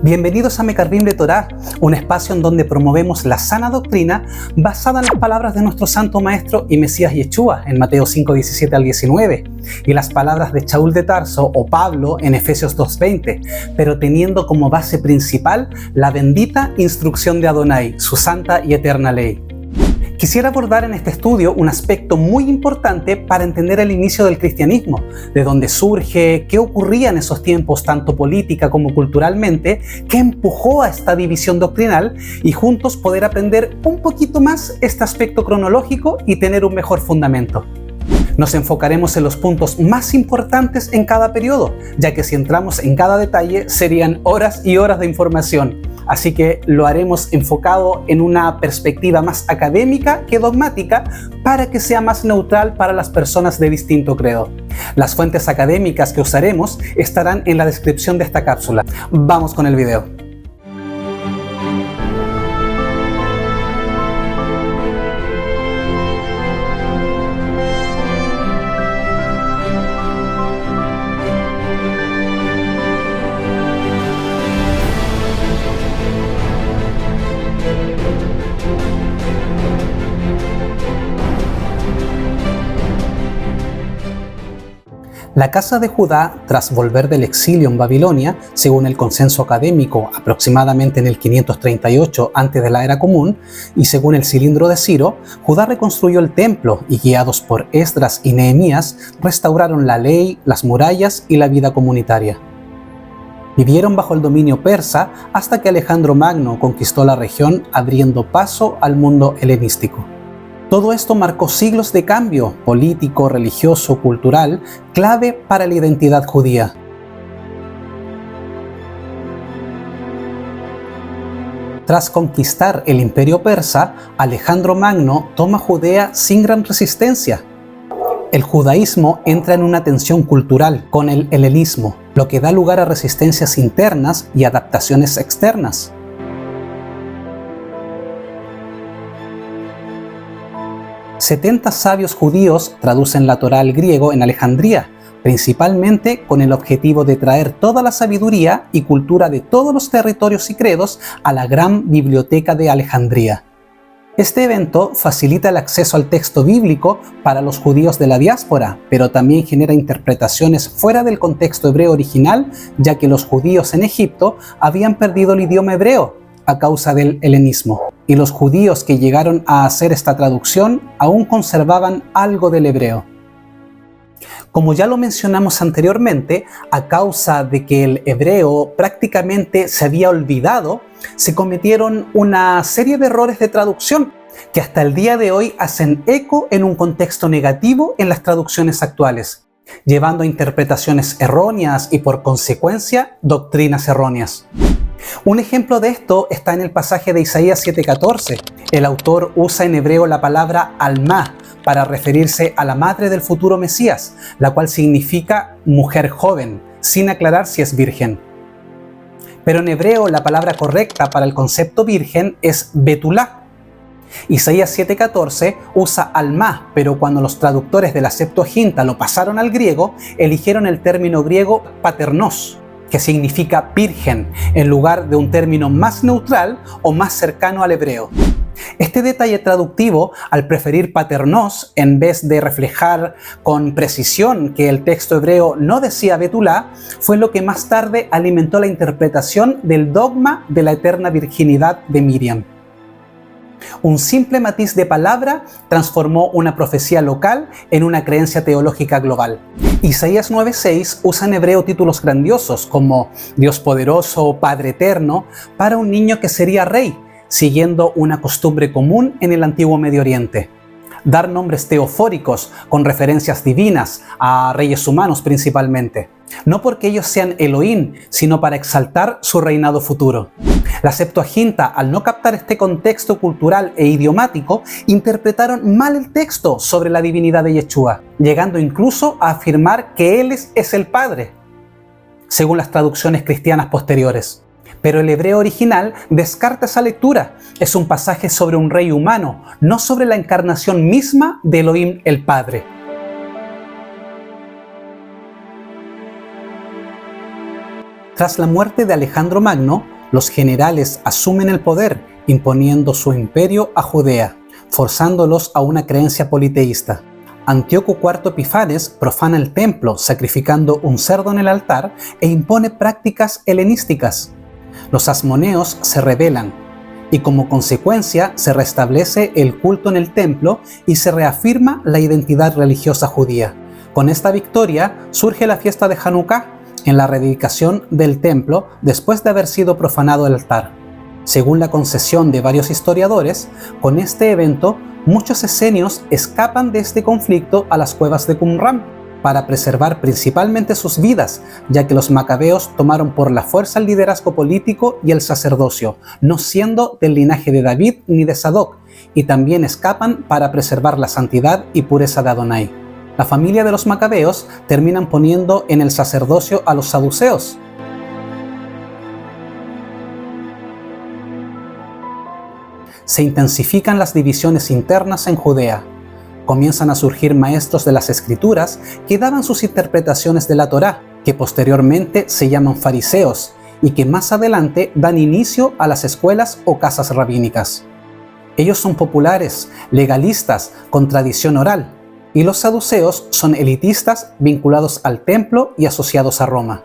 Bienvenidos a Mekarbim de Torá, un espacio en donde promovemos la sana doctrina basada en las palabras de nuestro santo maestro y Mesías Yeshua en Mateo 5, 17 al 19 y las palabras de Shaul de Tarso o Pablo en Efesios 2:20, pero teniendo como base principal la bendita instrucción de Adonai, su santa y eterna ley. Quisiera abordar en este estudio un aspecto muy importante para entender el inicio del cristianismo, de dónde surge, qué ocurría en esos tiempos tanto política como culturalmente, qué empujó a esta división doctrinal y juntos poder aprender un poquito más este aspecto cronológico y tener un mejor fundamento. Nos enfocaremos en los puntos más importantes en cada periodo, ya que si entramos en cada detalle serían horas y horas de información. Así que lo haremos enfocado en una perspectiva más académica que dogmática para que sea más neutral para las personas de distinto credo. Las fuentes académicas que usaremos estarán en la descripción de esta cápsula. Vamos con el video. La casa de Judá, tras volver del exilio en Babilonia, según el consenso académico, aproximadamente en el 538 antes de la era común, y según el cilindro de Ciro, Judá reconstruyó el templo y, guiados por Esdras y Nehemías, restauraron la ley, las murallas y la vida comunitaria. Vivieron bajo el dominio persa hasta que Alejandro Magno conquistó la región, abriendo paso al mundo helenístico. Todo esto marcó siglos de cambio político, religioso, cultural, clave para la identidad judía. Tras conquistar el imperio persa, Alejandro Magno toma Judea sin gran resistencia. El judaísmo entra en una tensión cultural con el helenismo, lo que da lugar a resistencias internas y adaptaciones externas. 70 sabios judíos traducen la Torá al griego en Alejandría, principalmente con el objetivo de traer toda la sabiduría y cultura de todos los territorios y credos a la gran biblioteca de Alejandría. Este evento facilita el acceso al texto bíblico para los judíos de la diáspora, pero también genera interpretaciones fuera del contexto hebreo original, ya que los judíos en Egipto habían perdido el idioma hebreo a causa del helenismo, y los judíos que llegaron a hacer esta traducción aún conservaban algo del hebreo. Como ya lo mencionamos anteriormente, a causa de que el hebreo prácticamente se había olvidado, se cometieron una serie de errores de traducción que hasta el día de hoy hacen eco en un contexto negativo en las traducciones actuales, llevando a interpretaciones erróneas y por consecuencia doctrinas erróneas. Un ejemplo de esto está en el pasaje de Isaías 7:14. El autor usa en hebreo la palabra alma para referirse a la madre del futuro Mesías, la cual significa mujer joven, sin aclarar si es virgen. Pero en hebreo la palabra correcta para el concepto virgen es betulá. Isaías 7:14 usa alma, pero cuando los traductores de la Septuaginta lo pasaron al griego, eligieron el término griego paternos, que significa virgen, en lugar de un término más neutral o más cercano al hebreo. Este detalle traductivo, al preferir paternos en vez de reflejar con precisión que el texto hebreo no decía betulá, fue lo que más tarde alimentó la interpretación del dogma de la eterna virginidad de Miriam. Un simple matiz de palabra transformó una profecía local en una creencia teológica global. Isaías 9:6 usa en hebreo títulos grandiosos como Dios poderoso o Padre eterno para un niño que sería rey, siguiendo una costumbre común en el antiguo Medio Oriente. Dar nombres teofóricos con referencias divinas a reyes humanos principalmente, no porque ellos sean Elohim, sino para exaltar su reinado futuro. La Septuaginta, al no captar este contexto cultural e idiomático, interpretaron mal el texto sobre la divinidad de Yeshua, llegando incluso a afirmar que Él es el Padre, según las traducciones cristianas posteriores. Pero el hebreo original descarta esa lectura. Es un pasaje sobre un rey humano, no sobre la encarnación misma de Elohim el Padre. Tras la muerte de Alejandro Magno, los generales asumen el poder, imponiendo su imperio a Judea, forzándolos a una creencia politeísta. Antíoco IV Epifanes profana el templo, sacrificando un cerdo en el altar, e impone prácticas helenísticas. Los asmoneos se rebelan, y como consecuencia se restablece el culto en el templo y se reafirma la identidad religiosa judía. Con esta victoria surge la fiesta de Hanukkah, en la rededicación del templo después de haber sido profanado el altar. Según la concesión de varios historiadores, con este evento muchos esenios escapan de este conflicto a las cuevas de Qumran para preservar principalmente sus vidas, ya que los macabeos tomaron por la fuerza el liderazgo político y el sacerdocio, no siendo del linaje de David ni de Sadoc, y también escapan para preservar la santidad y pureza de Adonai. La familia de los macabeos terminan poniendo en el sacerdocio a los saduceos. Se intensifican las divisiones internas en Judea. Comienzan a surgir maestros de las escrituras que daban sus interpretaciones de la Torá, que posteriormente se llaman fariseos y que más adelante dan inicio a las escuelas o casas rabínicas. Ellos son populares, legalistas, con tradición oral, y los saduceos son elitistas vinculados al templo y asociados a Roma.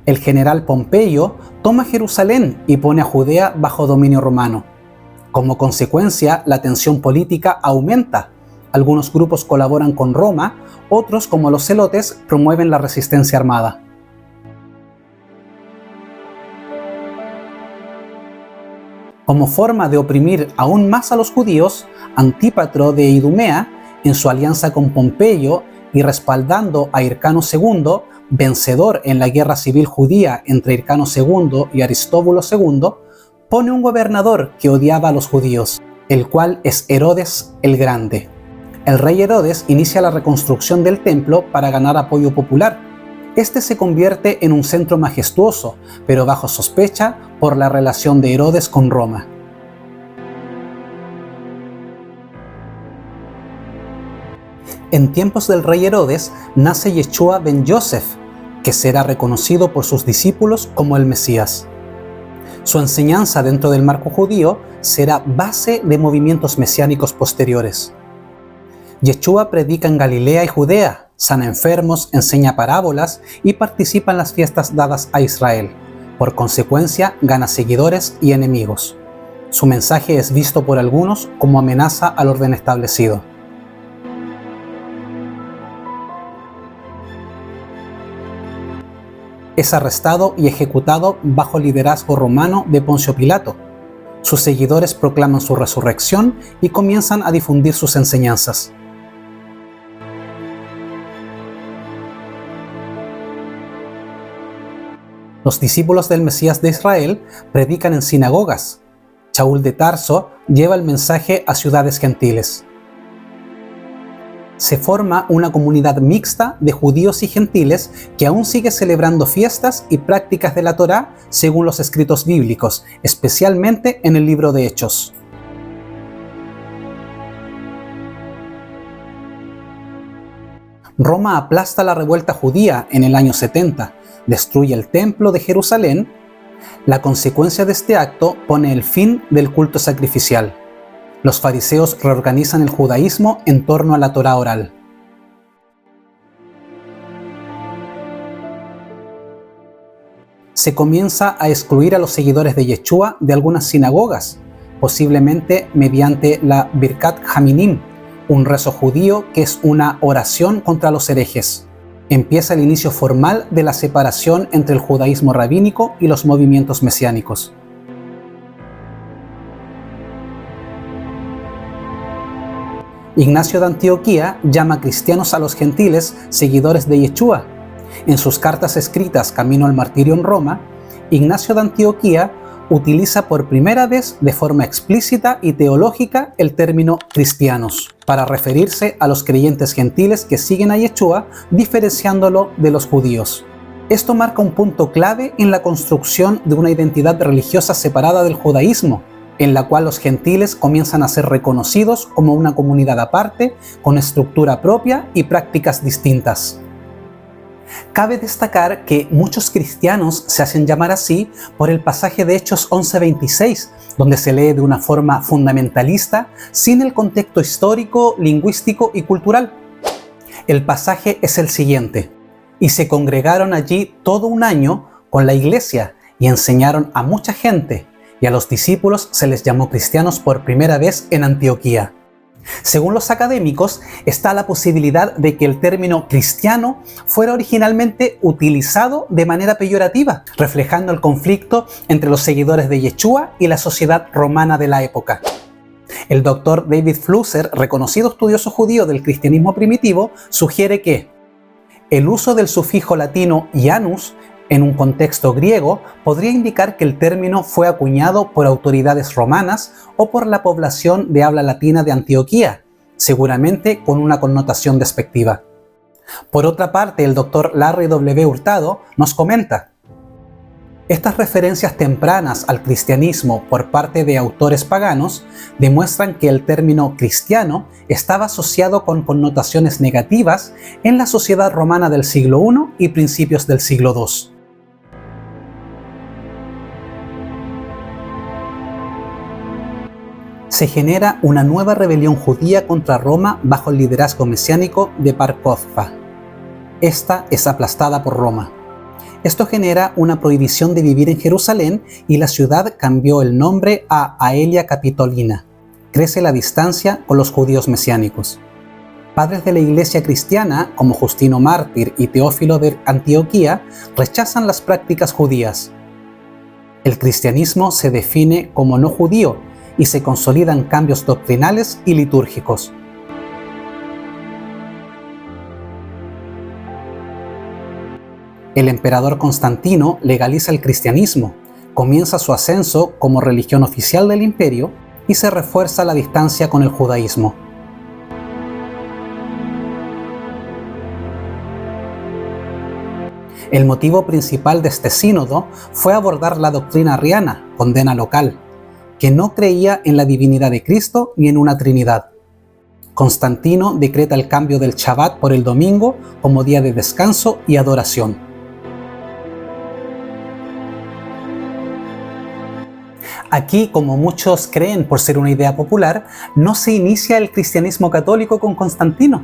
El general Pompeyo toma Jerusalén y pone a Judea bajo dominio romano. Como consecuencia, la tensión política aumenta. Algunos grupos colaboran con Roma, otros, como los celotes, promueven la resistencia armada. Como forma de oprimir aún más a los judíos, Antípatro de Idumea, en su alianza con Pompeyo y respaldando a Hircano II, vencedor en la guerra civil judía entre Hircano II y Aristóbulo II, pone un gobernador que odiaba a los judíos, el cual es Herodes el Grande. El rey Herodes inicia la reconstrucción del templo para ganar apoyo popular. Este se convierte en un centro majestuoso, pero bajo sospecha por la relación de Herodes con Roma. En tiempos del rey Herodes nace Yeshua ben Yosef, que será reconocido por sus discípulos como el Mesías. Su enseñanza dentro del marco judío será base de movimientos mesiánicos posteriores. Yeshua predica en Galilea y Judea, sana enfermos, enseña parábolas y participa en las fiestas dadas a Israel. Por consecuencia, gana seguidores y enemigos. Su mensaje es visto por algunos como amenaza al orden establecido. Es arrestado y ejecutado bajo el liderazgo romano de Poncio Pilato. Sus seguidores proclaman su resurrección y comienzan a difundir sus enseñanzas. Los discípulos del Mesías de Israel predican en sinagogas. Saúl de Tarso lleva el mensaje a ciudades gentiles. Se forma una comunidad mixta de judíos y gentiles que aún sigue celebrando fiestas y prácticas de la Torá según los escritos bíblicos, especialmente en el libro de Hechos. Roma aplasta la revuelta judía en el año 70, destruye el templo de Jerusalén. La consecuencia de este acto pone el fin del culto sacrificial. Los fariseos reorganizan el judaísmo en torno a la Torá oral. Se comienza a excluir a los seguidores de Yeshua de algunas sinagogas, posiblemente mediante la Birkat Haminim, un rezo judío que es una oración contra los herejes. Empieza el inicio formal de la separación entre el judaísmo rabínico y los movimientos mesiánicos. Ignacio de Antioquía llama cristianos a los gentiles seguidores de Yeshua. En sus cartas escritas Camino al Martirio en Roma, Ignacio de Antioquía utiliza por primera vez de forma explícita y teológica el término cristianos para referirse a los creyentes gentiles que siguen a Yeshua, diferenciándolo de los judíos. Esto marca un punto clave en la construcción de una identidad religiosa separada del judaísmo. en la cual los gentiles comienzan a ser reconocidos como una comunidad aparte, con estructura propia y prácticas distintas. Cabe destacar que muchos cristianos se hacen llamar así por el pasaje de Hechos 11:26, donde se lee de una forma fundamentalista, sin el contexto histórico, lingüístico y cultural. El pasaje es el siguiente: y se congregaron allí todo un año con la iglesia y enseñaron a mucha gente, y a los discípulos se les llamó cristianos por primera vez en Antioquía. Según los académicos, está la posibilidad de que el término cristiano fuera originalmente utilizado de manera peyorativa, reflejando el conflicto entre los seguidores de Yeshua y la sociedad romana de la época. El doctor David Flusser, reconocido estudioso judío del cristianismo primitivo, sugiere que el uso del sufijo latino ianus en un contexto griego podría indicar que el término fue acuñado por autoridades romanas o por la población de habla latina de Antioquía, seguramente con una connotación despectiva. Por otra parte, el doctor Larry W. Hurtado nos comenta: estas referencias tempranas al cristianismo por parte de autores paganos demuestran que el término cristiano estaba asociado con connotaciones negativas en la sociedad romana del siglo I y principios del siglo II. Se genera una nueva rebelión judía contra Roma bajo el liderazgo mesiánico de Bar Kokhba. Esta es aplastada por Roma. Esto genera una prohibición de vivir en Jerusalén y la ciudad cambió el nombre a Aelia Capitolina. Crece la distancia con los judíos mesiánicos. Padres de la iglesia cristiana, como Justino Mártir y Teófilo de Antioquía, rechazan las prácticas judías. El cristianismo se define como no judío y se consolidan cambios doctrinales y litúrgicos. El emperador Constantino legaliza el cristianismo, comienza su ascenso como religión oficial del imperio y se refuerza la distancia con el judaísmo. El motivo principal de este sínodo fue abordar la doctrina arriana, condena local, que no creía en la divinidad de Cristo ni en una Trinidad. Constantino decreta el cambio del Shabbat por el domingo como día de descanso y adoración. Aquí, como muchos creen por ser una idea popular, no se inicia el cristianismo católico con Constantino.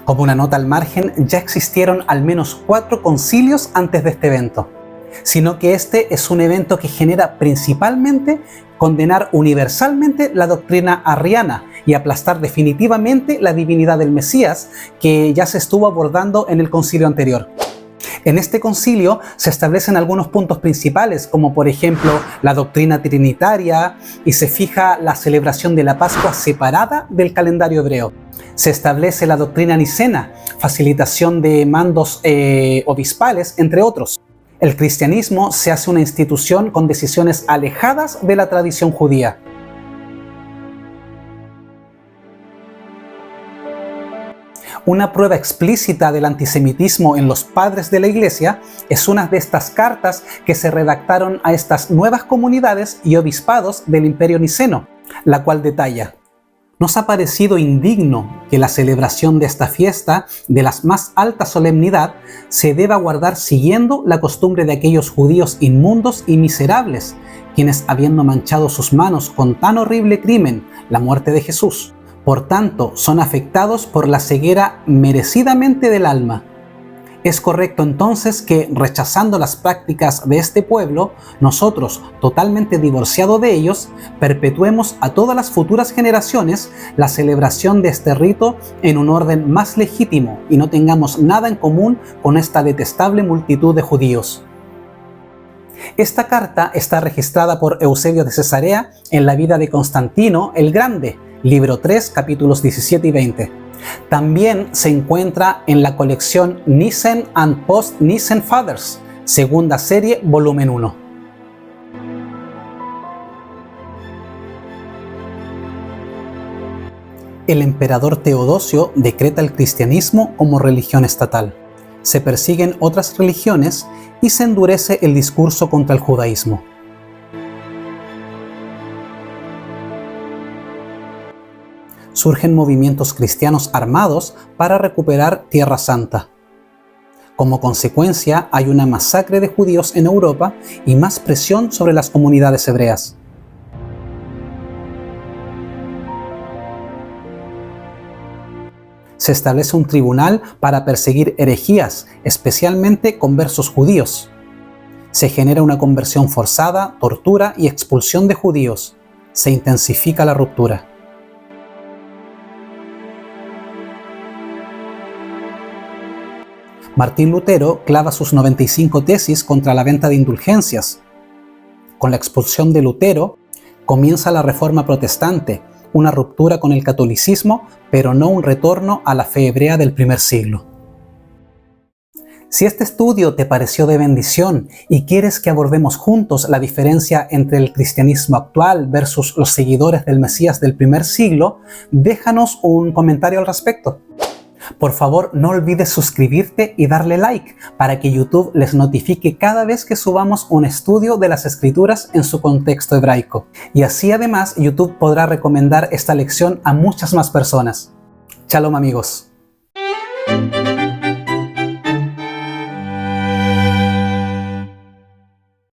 Como una nota al margen, ya existieron al menos 4 concilios antes de este evento, sino que este es un evento que genera principalmente condenar universalmente la doctrina arriana y aplastar definitivamente la divinidad del Mesías, que ya se estuvo abordando en el concilio anterior. En este concilio se establecen algunos puntos principales, como por ejemplo la doctrina trinitaria, y se fija la celebración de la Pascua separada del calendario hebreo. Se establece la doctrina nicena, facilitación de mandos obispales, entre otros. El cristianismo se hace una institución con decisiones alejadas de la tradición judía. Una prueba explícita del antisemitismo en los padres de la Iglesia es una de estas cartas que se redactaron a estas nuevas comunidades y obispados del Imperio Niceno, la cual detalla: ¿nos ha parecido indigno que la celebración de esta fiesta, de la más alta solemnidad, se deba guardar siguiendo la costumbre de aquellos judíos inmundos y miserables, quienes, habiendo manchado sus manos con tan horrible crimen, la muerte de Jesús, por tanto son afectados por la ceguera merecidamente del alma? Es correcto entonces que, rechazando las prácticas de este pueblo, nosotros, totalmente divorciados de ellos, perpetuemos a todas las futuras generaciones la celebración de este rito en un orden más legítimo y no tengamos nada en común con esta detestable multitud de judíos. Esta carta está registrada por Eusebio de Cesarea en la vida de Constantino el Grande, libro 3, capítulos 17 y 20. También se encuentra en la colección Nissen and Post-Nissen Fathers, segunda serie, volumen 1. El emperador Teodosio decreta el cristianismo como religión estatal. Se persiguen otras religiones y se endurece el discurso contra el judaísmo. surgen movimientos cristianos armados para recuperar Tierra Santa. Como consecuencia, hay una masacre de judíos en Europa y más presión sobre las comunidades hebreas. Se establece un tribunal para perseguir herejías, especialmente conversos judíos. Se genera una conversión forzada, tortura y expulsión de judíos. Se intensifica la ruptura. Martín Lutero clava sus 95 tesis contra la venta de indulgencias. Con la expulsión de Lutero, comienza la Reforma Protestante, una ruptura con el catolicismo, pero no un retorno a la fe hebrea del primer siglo. Si este estudio te pareció de bendición y quieres que abordemos juntos la diferencia entre el cristianismo actual versus los seguidores del Mesías del primer siglo, déjanos un comentario al respecto. Por favor, no olvides suscribirte y darle like para que YouTube les notifique cada vez que subamos un estudio de las Escrituras en su contexto hebraico. Y así además YouTube podrá recomendar esta lección a muchas más personas. Shalom amigos.